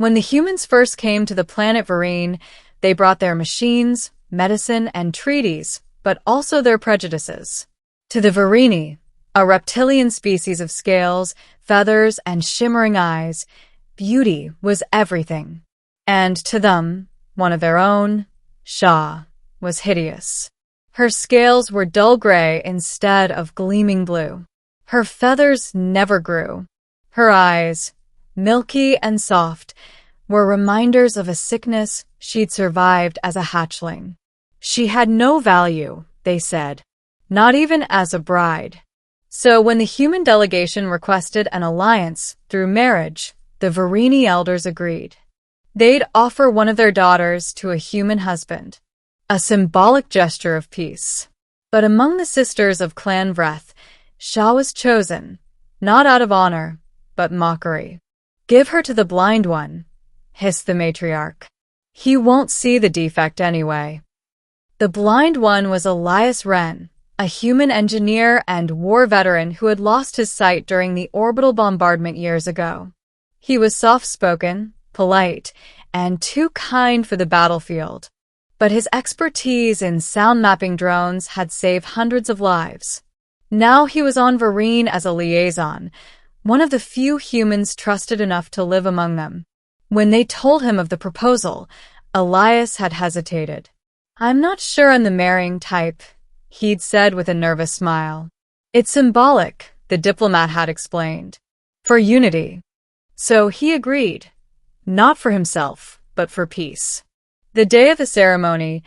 When the humans first came to the planet Varine, they brought their machines, medicine, and treaties, but also their prejudices. To the Varini, a reptilian species of scales, feathers, and shimmering eyes, beauty was everything. And to them, one of their own, Shah, was hideous. Her scales were dull gray instead of gleaming blue. Her feathers never grew. Her eyes, milky and soft, were reminders of a sickness she'd survived as a hatchling. She had no value, they said, not even as a bride. So when the human delegation requested an alliance through marriage, the Varini elders agreed. They'd offer one of their daughters to a human husband, a symbolic gesture of peace. But among the sisters of Clan Vreth, Shah was chosen, not out of honor, but mockery. "Give her to the blind one," hissed the matriarch. "He won't see the defect anyway." The blind one was Elias Wren, a human engineer and war veteran who had lost his sight during the orbital bombardment years ago. He was soft-spoken, polite, and too kind for the battlefield. But his expertise in sound mapping drones had saved hundreds of lives. Now he was on Varine as a liaison, one of the few humans trusted enough to live among them. When they told him of the proposal, Elias had hesitated. "I'm not sure I'm the marrying type," he'd said with a nervous smile. "It's symbolic," the diplomat had explained, "for unity." So he agreed, not for himself, but for peace. The day of the ceremony,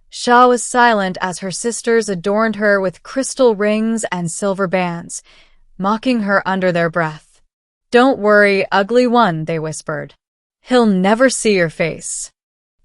Shah was silent as her sisters adorned her with crystal rings and silver bands, mocking her under their breath. "Don't worry, ugly one," they whispered. "He'll never see your face."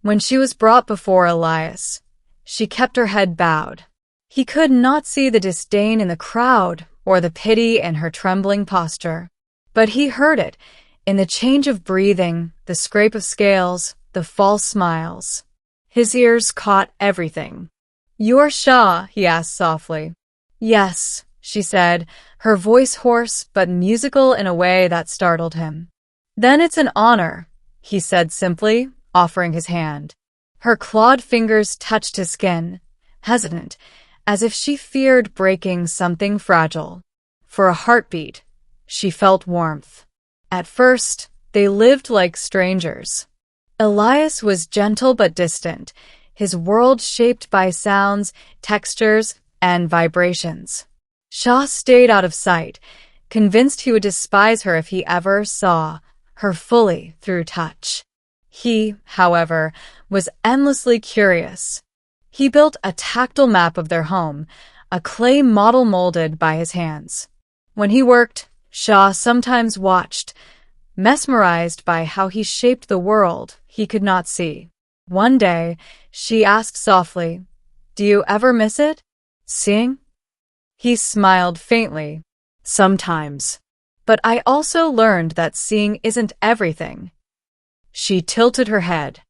When she was brought before Elias, she kept her head bowed. He could not see the disdain in the crowd or the pity in her trembling posture. But he heard it, in the change of breathing, the scrape of scales, the false smiles. His ears caught everything. "You're Shah?" he asked softly. "Yes," she said, her voice hoarse but musical in a way that startled him. "Then it's an honor," he said simply, offering his hand. Her clawed fingers touched his skin, hesitant, as if she feared breaking something fragile. For a heartbeat, she felt warmth. At first, they lived like strangers. Elias was gentle but distant, his world shaped by sounds, textures, and vibrations. Shah stayed out of sight, convinced he would despise her if he ever saw her fully through touch. He, however, was endlessly curious. He built a tactile map of their home, a clay model molded by his hands. When he worked, Shah sometimes watched, mesmerized by how he shaped the world he could not see. One day, she asked softly, "Do you ever miss it? Seeing?" He smiled faintly. "Sometimes. But I also learned that seeing isn't everything." She tilted her head.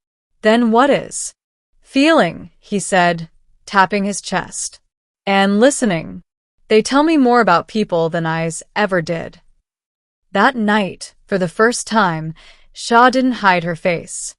"Then what is?" "Feeling," he said, tapping his chest. "And listening. They tell me more about people than eyes ever did." That night, for the first time, Shah didn't hide her face.